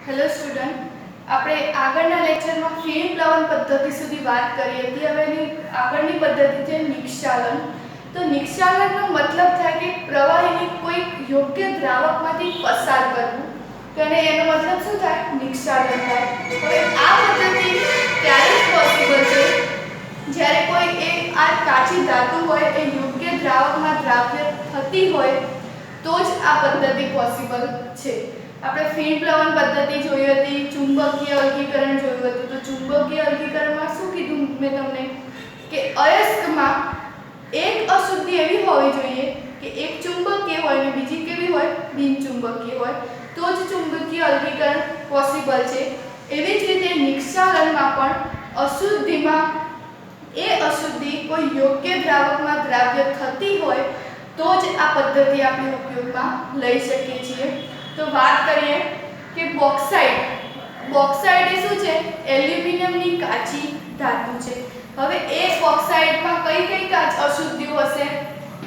Hello student, આપણે આગળના લેક્ચરમાં ફિલ્મ પ્લવન પદ્ધતિ સુધી વાત કરી હતી. હવે આગળની પદ્ધતિ છે નિક્ષાલન. તો નિક્ષાલનનો મતલબ થાય કે પ્રવાહીને કોઈ યોગ્ય દ્રાવકમાંથી પસાર કરવું. તો એનો મતલબ શું થાય? નિક્ષાલન થાય. હવે આ પદ્ધતિ ત્યારે પોસિબલ છે જ્યારે કોઈ આ કાચી ધાતુ હોય એ યોગ્ય દ્રાવકમાં દ્રાવ્ય થતી હોય તો જ આ પદ્ધતિ પોસિબલ છે. આપણે ફિલ્મ પ્લવન પદ્ધતિ જોઈ હતી, ચુંબકીય અલગીકરણ જોયું હતું. તો ચુંબકીય અલગીકરણમાં શું કીધું મેં તમને કે અયસ્કમાં એક અશુદ્ધિ એવી હોવી જોઈએ કે એક ચુંબકીય હોય અને બીજી કેવી હોય? બિનચુંબકીય હોય, તો જ ચુંબકીય અલગીકરણ પોસિબલ છે. એવી જ રીતે નિક્ષાલનમાં પણ અશુદ્ધિ કોઈ યોગ્ય દ્રાવકમાં દ્રાવ્ય થતી હોય તો જ આ પદ્ધતિ આપણે ઉપયોગમાં લઈ શકીએ છીએ. તો વાત કરીએ કે બોક્સાઇડ એ શું છે? એલ્યુમિનિયમની કાચી ધાતુ છે. હવે એ બોક્સાઇડમાં કઈ અશુદ્ધિઓ હશે?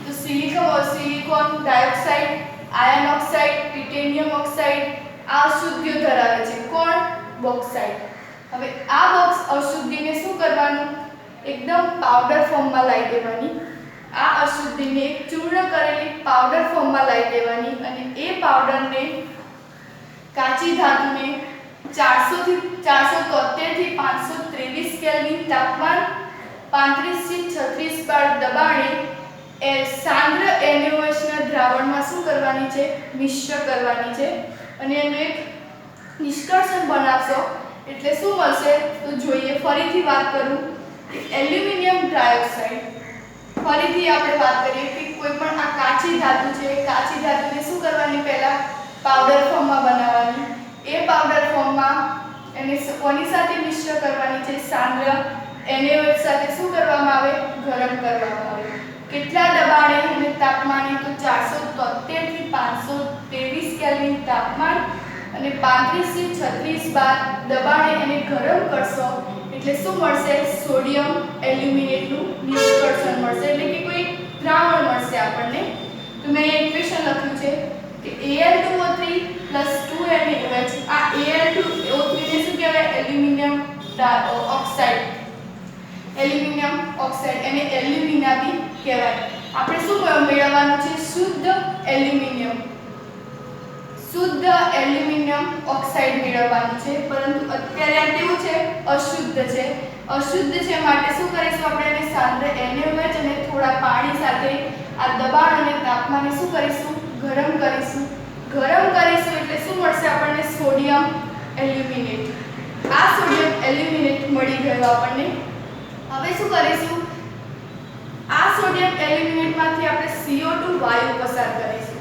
તો silicon dioxide, iron oxide, titanium oxide આ અશુદ્ધિઓ ધરાવે છે. કોણ? બોક્સાઇડ. હવે આ અશુદ્ધિને શું કરવાનું? એકદમ પાવડર ફોર્મમાં લાવી દેવાની. આ અશુદ્ધિને ચૂર્ણ કરેલી પાવડર ફોર્મમાં લાવી દેવાની અને એ પાવડરને કાચી ધાતુને 473 થી 523 કેલ્વિન તાપમાન 35 થી 36 બાર દબાણે સાંદ્ર NaOH ના દ્રાવણમાં શું કરવાની છે? મિશ્ર કરવાની છે. અને એનું એક નિષ્કર્ષણ બનાવશો એટલે શું મળશે? તો જોઈએ, ફરીથી વાત કરું. એલ્યુમિનિયમ ડાયોક્સાઇડ, ફરીથી આપણે વાત કરીએ કે કોઈ પણ આ કાચી ધાતુ છે, કાચી ધાતુને શું કરવાની? પહેલા પાવડર ફોર્મમાં બનાવવાની. એ પાવડર ફોર્મમાં એને કોની સાથે મિશ્ર કરવાની છે? સાંદ્ર NaOH સાથે શું કરવામાં આવે? ગરમ કરવામાં આવે. કેટલા દબાણે અને તાપમાને? તો 473 થી 523 કેલ્વિન તાપમાન અને 35 થી 36 બાર દબાણે એને ગરમ કરશો એટલે શું મળશે? સોડિયમ એલ્યુમિનેટનું નિષ્કર્ષણ મળશે, એટલે કે કોઈ દ્રાવણ મળશે આપણને. તો મેં ઇક્વેશન લખ્યું છે કે Al2O3 2NaOH. આ Al2O3 ને શું કહેવાય? એલ્યુમિનિયમ ઓક્સાઇડ, એને એલ્યુમિના બી કહેવાય. આપણે શું મેળવવાનું છે? શુદ્ધ એલ્યુમિનિયમ ઓક્સાઇડ મેળવવાનું છે. પરંતુ અત્યારે આ કેવું છે? અશુદ્ધ છે. અશુદ્ધ છે માટે શું કરીશું? આપણે એને સાંદ્ર NaOH અને થોડા પાણી સાથે આ દબાણ અને તાપમાને શું કરીશું? ગરમ કરીશું. એટલે શું મળશે આપણને? Sodium aluminate. આ સોડિયમ એલ્યુમિનેટ મળી ગયો આપણને. હવે શું કરીશું? આ સોડિયમ એલ્યુમિનેટમાંથી આપણે CO2 વાયુ પસાર કરીશું.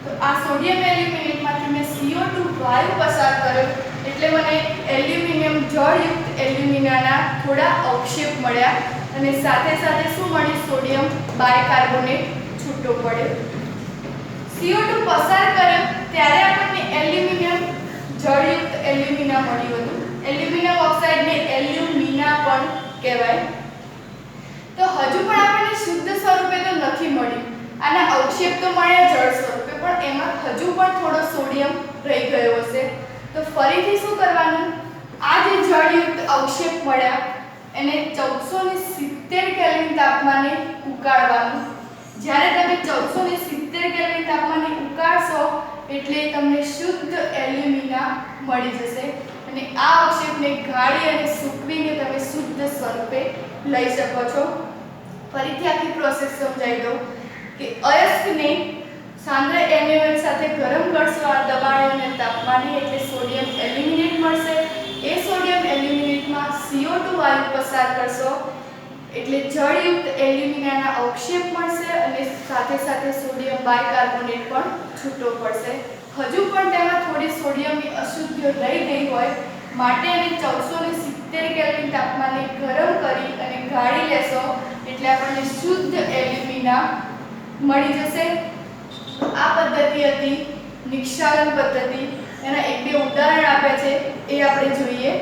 તો આ સોડિયમ એલ્યુમિનેટમાંથી મેં CO2 વાયુ પસાર કર્યો એટલે મને એલ્યુમિનિયમ જળયુક્ત એલ્યુમિનાના થોડા અવક્ષેપ મળ્યા અને સાથે સાથે શું મળ્યું? સોડિયમ બાયકાર્બોનેટ છૂટો પડ્યો. CO2 પસાર કર્યો ત્યારે આપણને એલ્યુમિનિયમ જળયુક્ત એલ્યુમિના મળ્યું હતું. એલ્યુમિનિયમ ઓક્સાઇડને એલ્યુમિના પણ કહેવાય. તો હજુ પણ આપણને શુદ્ધ સ્વરૂપે તો નથી મળ્યું. આના અવક્ષેપ તો મળ્યા જળ સ્વરૂપે, પણ એમાં હજુ પણ થોડો સોડિયમ રહી ગયો હશે. તો ફરીથી શું કરવાનું? આ જે જળયુક્ત અવક્ષેપ મળ્યા એને 1470 કેલ્વિન તાપમાને ઉકાળવાનું. જ્યારે તમે 1470 કેલ્વિન તાપમાને ઉકાળશો એટલે તમને શુદ્ધ એલ્યુમિના મળી જશે અને આ અવક્ષેપને ગાળી અને સૂકવીને તમે શુદ્ધ સ્વરૂપે લઈ શકો છો. ફરીથી આખી પ્રોસેસ સમજાવી દઉં કે અયસ્કને સાંદ્ર NaOH સાથે ગરમ કરશો આ દબાણે અને તાપમાને એટલે સોડિયમ એલ્યુમિનેટ મળશે. એ સોડિયમ એલ્યુમિનેટમાં CO2 વાયુ પસાર કરશો એટલે જળયુક્ત એલ્યુમિનાના અવક્ષેપ મળશે અને સાથે સાથે સોડિયમ બાયકાર્બોનેટ પણ છૂટો પડશે. હજુ પણ તેમાં થોડી સોડિયમની અશુદ્ધિઓ રહી ગઈ હોય માટે એને 1470 કેલ્વિન તાપમાને ગરમ કરી અને ગાળી લેશો એટલે આપણને શુદ્ધ એલ્યુમિના મળી જશે. આ પદ્ધતિ હતી નિક્ષાલન પદ્ધતિ. એના એક બે ઉદાહરણ આપ્યા છે એ આપણે જોઈએ.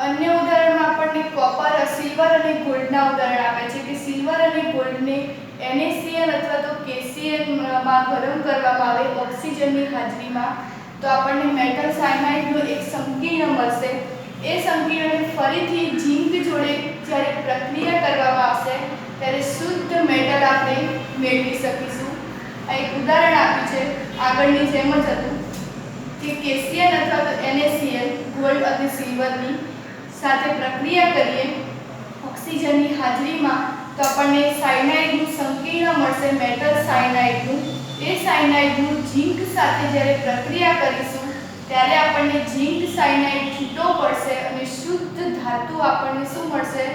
અન્ય ઉદાહરણમાં આપણને સિલ્વર અને ગોલ્ડના ઉદાહરણ આપે છે કે સિલ્વર અને ગોલ્ડને NaCl અથવા તો KCl માં ગરમ કરવામાં આવે ઓક્સિજનની હાજરીમાં, તો આપણને મેટલ સાયનાઇડનું એક સંકીર્ણ મળશે. એ સંકીર્ણને ફરીથી ઝીંક જોડે જ્યારે પ્રક્રિયા કરવામાં આવશે ત્યારે શુદ્ધ મેટલ આપણે મેળવી શકીશું. આ એક ઉદાહરણ આપ્યું છે, આગળની જેમ જ હતું કે KCl અથવા તો NaCl ગોલ્ડ અને સિલ્વરની સાથે પ્રક્રિયા કરીએ ઓક્સિજનની હાજરીમાં, તો આપણને સાયનાઇડનું સંકીર્ણ મળશે, મેટલ સાયનાઇડનું. એ સાયનાઇડનું ઝીંક સાથે જ્યારે પ્રક્રિયા કરીશું ત્યારે આપણને ઝીંક સાયનાઇડ છૂટો પડશે અને શુદ્ધ ધાતુ આપણને શું મળશે?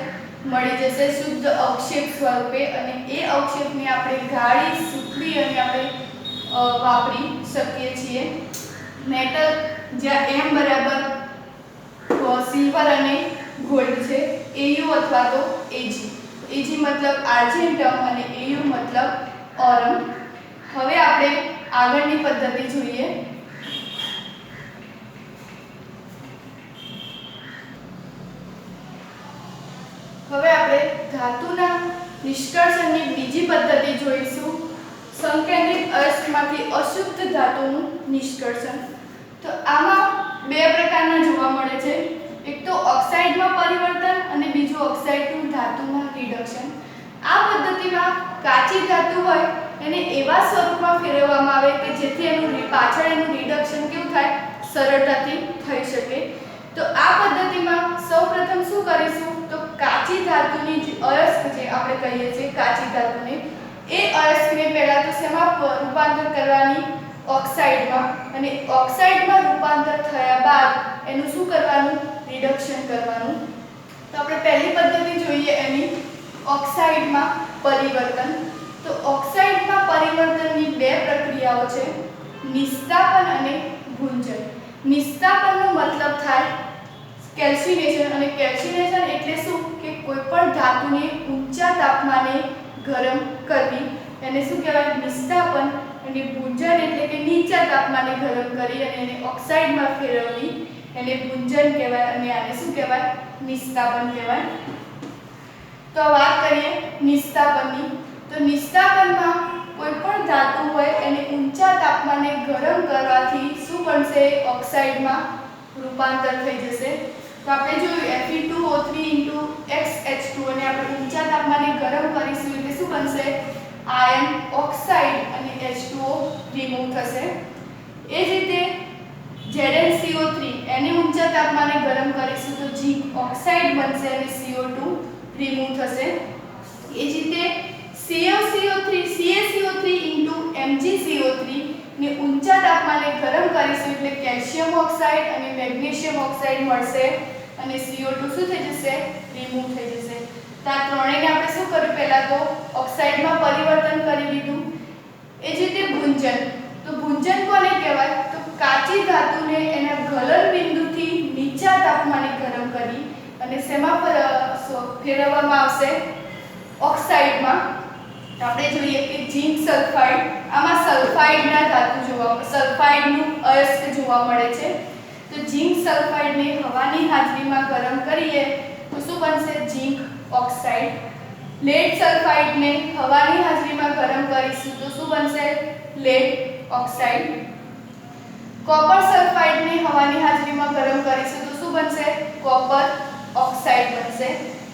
મળી જશે શુદ્ધ અવક્ષેપ સ્વરૂપે. અને એ અવક્ષેપને આપણે ગાળી સૂકવી અને આપણે વાપરી શકીએ છીએ. મેટલ જ્યાં M બરાબર સિલ્વર અને ગોલ્ડ છે, Au અથવા તો Ag. Ag મતલબ આર્જેન્ટમ અને Au મતલબ ઓરમ. હવે આપણે આગળની પદ્ધતિ જોઈએ. હવે આપણે ધાતુના નિષ્કર્ષણની બીજી પદ્ધતિ જોઈશું, સંકેન્દ્રિત અયસ્કમાંથી અશુદ્ધ ધાતુનું નિષ્કર્ષણ. તો આમાં બે પ્રકારના જોવા મળે છે, એક તો ઓક્સાઇડમાં પરિવર્તન અને બીજું ઓક્સાઇડનું ધાતુમાં રિડક્શન. આ પદ્ધતિમાં કાચી ધાતુ હોય એને એવા સ્વરૂપમાં ફેરવવામાં આવે કે જેથી એનું પાછળ એનું રિડક્શન કેવું થાય? સરળતાથી થઈ શકે. તો આ પદ્ધતિમાં સૌપ્રથમ શું કરીશું? તો કાચી ધાતુની જે અયસ્ક છે, આપણે કહીએ છીએ કાચી ધાતુને, એ અયસ્કને પહેલા તો શેમાં રૂપાંતર કરવાની? ઓક્સાઇડમાં. અને ઓક્સાઇડમાં રૂપાંતર થયા બાદ એનું શું કરવાનું? રિડક્શન કરવાનું. તો આપણે પહેલી પદ્ધતિ જોઈએ એની ઓક્સાઇડમાં પરિવર્તન. તો ઓક્સાઇડમાં પરિવર્તનની બે પ્રક્રિયાઓ છે, નિસ્તાપન અને ભૂંજન. નિસ્તાપનનો મતલબ થાય કેલ્સિનેશન, અને કેલ્સિનેશન એટલે શું? કે કોઈ પણ ધાતુને ઊંચા તાપમાને ગરમ કરવી, એને શું કહેવાય? નિસ્તાપન. અને ભૂંજન એટલે કે નીચા તાપમાને ગરમ કરી અને એને ઓક્સાઇડમાં ફેરવવી, એને ભૂંજન કહેવાય. અને આને શું કહેવાય? નિસ્તાપન કહેવાય. તો વાત કરીએ નિસ્તાપનની. તો નિસ્તાપનમાં કોઈ પણ ધાતુ હોય એને ઊંચા તાપમાને ગરમ કરવાથી શું બનશે? ઓક્સાઇડમાં રૂપાંતર થઈ જશે. તો આપણે જોયું Fe2O3 × XH2 અને આપણે ઊંચા તાપમાને ગરમ કરીશું એટલે શું બનશે? આયન ઓક્સાઇડ અને H2O રિમૂવ થશે. એ જ રીતે ZnCO3 એને ઊંચા તાપમાને ગરમ કરીશું તો ઝીંક ઓક્સાઇડ બનશે અને CO2 રિમૂવ થશે. એ જ રીતે CaCO3 × MgCO3 ને ઊંચા તાપમાને ગરમ કરીશું એટલે કેલ્શિયમ ઓક્સાઇડ અને મેગ્નેશિયમ ઓક્સાઇડ મળશે અને CO2 શું થઈ જશે? રિમૂવ થઈ જશે. તો આ ત્રણેયને આપણે શું કર્યું? પહેલા તો ઓક્સાઇડમાં પરિવર્તન કરી દીધું. એ જ રીતે ભૂંજન. તો ભૂંજન કોને કહેવાય? તો કાચી ધાતુને એના ગલન બિંદુથી નીચા તાપમાને ગરમ કરી અને શેમાં ફેરવવામાં આવશે? ઓક્સાઇડમાં. આપણે જોઈએ કે ઝીંક સલ્ફાઇડ, આમાં સલ્ફાઇડના ધાતુ સલ્ફાઇડનું અયસ્ક જોવા મળે છે. તો ઝીંક સલ્ફાઇડને હવાની હાજરીમાં ગરમ કરીએ તો શું બનશે? ઝીંક ઓક્સાઇડ. લેડ સલ્ફાઇડને હવાની હાજરીમાં ગરમ કરીશું તો શું બનશે? Lead oxide. કોપર સલ્ફાઇડને હવાની હાજરીમાં ગરમ કરીશું તો શું બનશે? કોપર ઓક્સાઇડ બનશે.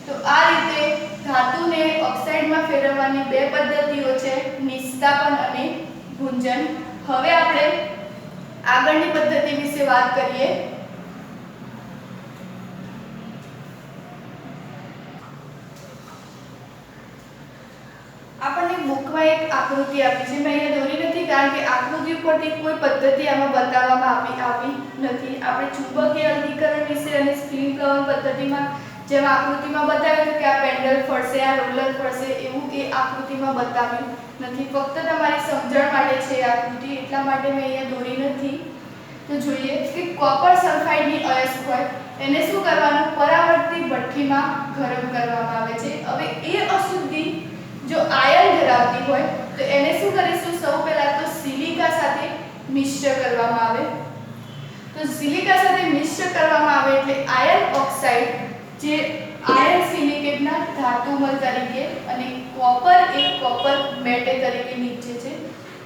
તો આ રીતે ધાતુને ઓક્સાઇડમાં ફેરવવાની બે પદ્ધતિઓ છે, નિસ્તાપન અને ભૂંજન. હવે આપણે આગળની પદ્ધતિ વિશે વાત કરીએ. આપણને બુકમાં એક આકૃતિ આપી છે, મેં અહીંયા દોરી નથી કારણ કે આકૃતિ ઉપરથી કોઈ પદ્ધતિ આમાં બતાવવામાં આવી નથી. આપણે ચુંબકીય અલગીકરણ વિશે અને સ્પિન કવર પદ્ધતિમાં જેમ આકૃતિમાં બતાવ્યું કે આ પેન્ડલ ફરશે, આ રોલર ફરશે, એવું એ આકૃતિમાં બતાવ્યું નથી. ફક્ત તમારી સમજણ માટે છે આકૃતિ, એટલા માટે મેં અહીંયા દોરી નથી. તો જોઈએ કે કોપર સલ્ફાઇડની અયસ્ક હોય એને શું કરવાનું? પરાવર્તી ભઠ્ઠીમાં ગરમ કરવામાં આવે છે. હવે એ અશુદ્ધિ જો આયન ધરાવતી હોય તો એને શું કરીશું? સૌ પહેલા તો સિલિકા સાથે મિશ્ર કરવામાં આવે. તો સિલિકા સાથે મિશ્ર કરવામાં આવે એટલે આયન ઓક્સાઇડ જે આયન સિલિકેટના ધાતુમલ તરીકે અને કોપર એક કોપર મેટલ તરીકે નીચે છે.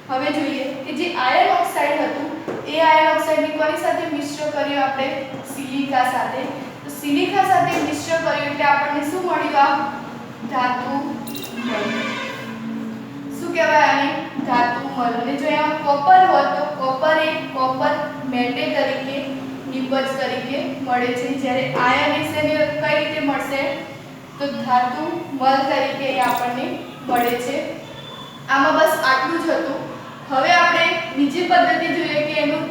હવે જોઈએ કે જે આયર્ન ઓક્સાઇડ હતું એ આયર્ન ઓક્સાઇડને કોની સાથે મિશ્ર કર્યું આપણે? સિલિકા સાથે. તો સિલિકા સાથે મિશ્ર કર્યું એટલે આપણને શું મળ્યું? આ ધાતુ મળ. શું કહેવાય આને? ધાતુ મળ. અને જો એમાં કોપર હોત તો કોપર એક કોપર મેટલ તરીકે નિપજ તરીકે મળે છે, જ્યારે આયર્ન એક્સાઇડ કઈ રીતે મળશે? તો ધાતુ મળ તરીકે આપણને મળે છે. આમાં બસ આટલું જ હતું. હવે આપણે બીજી પદ્ધતિ જોઈએ કે એનું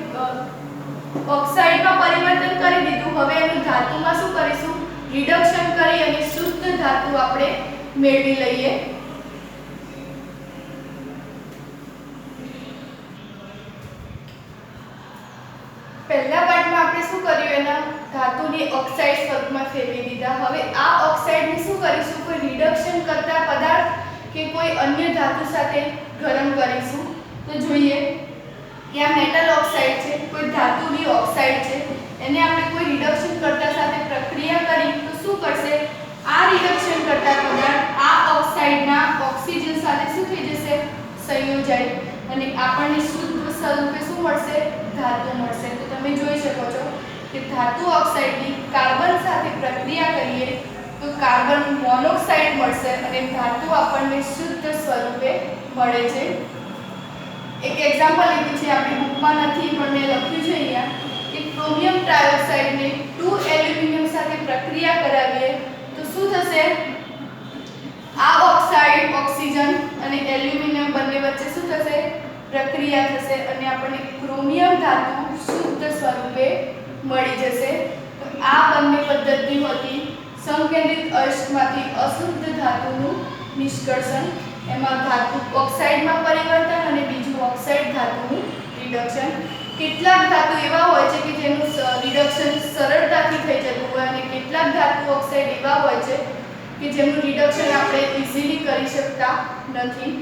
ઓક્સાઇડમાં પરિવર્તન કરી દીધું. હવે એનું ધાતુમાં શું કરીશું? રિડક્શન કરી અને શુદ્ધ ધાતુ આપણે મેળવી લઈએ. પહેલા પાર્ટમાં આપણે શું કર્યું? એના ધાતુને ઓક્સાઇડ સ્વરૂપમાં ફેરવી દીધા. હવે આ ઓક્સાઇડને શું કરીશું? કોઈ રિડક્શન કરતા પદાર્થ કે કોઈ અન્ય ધાતુ સાથે ગરમ કરીશું. તો જોઈએ કે આ મેટલ ઓક્સાઇડ છે, કોઈ ધાતુની ઓક્સાઇડ છે, એને આપણે કોઈ રિડક્શન કરતા સાથે પ્રક્રિયા કરી તો શું કરશે? આ રિડક્શન કરતા પદાર્થ આ ઓક્સાઇડના ઓક્સિજન સાથે શું થઈ જશે? સંયોજાય અને આપણને શુદ્ધ સ્વરૂપે શું મળશે? ધાતુ મળશે. તો તમે જોઈ શકો છો કે ધાતુ ઓક્સાઇડની કાર્બન સાથે પ્રક્રિયા કરીએ તો કાર્બન મોનોક્સાઇડ મળશે અને ધાતુ આપણને શુદ્ધ સ્વરૂપે મળે છે. એક એક્ઝામ્પલ લીધું છે, આપણી બુકમાં નથી પણ મેં લખ્યું છે અહીંયા કે ક્રોમિયમ ટ્રાયોક્સાઇડને 2 એલ્યુમિનિયમ સાથે પ્રક્રિયા કરાવીએ તો શું થશે? આ ઓક્સાઇડ ઓક્સિજન અને એલ્યુમિનિયમ બંને વચ્ચે શું થશે? પ્રક્રિયા થશે અને આપણને ક્રોમિયમ ધાતુ શુદ્ધ સ્વરૂપે મળી જશે. તો આ બંને પદ્ધતિ હતી સંકેન્દ્રિત અયસ્કમાંથી અશુદ્ધ ધાતુનું નિષ્કર્ષણ. એમાં ધાતુ ઓક્સાઇડમાં પરિવર્તન અને બીજું ઓક્સાઇડ ધાતુનું રિડક્શન. કેટલાક ધાતુ એવા હોય છે કે જેનું રિડક્શન સરળતાથી થઈ જતું હોય અને કેટલાક ધાતુ ઓક્સાઇડ એવા હોય છે કે જેનું રિડક્શન આપણે ઇઝીલી કરી શકતા નથી.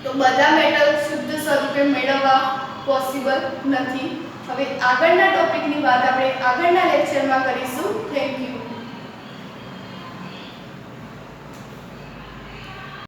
તો બધા મેટલ શુદ્ધ સ્વરૂપે મેળવવા પોસિબલ નથી. હવે આગળના ટોપિકની વાત આપણે આગળના લેક્ચરમાં કરીશું. Thank you.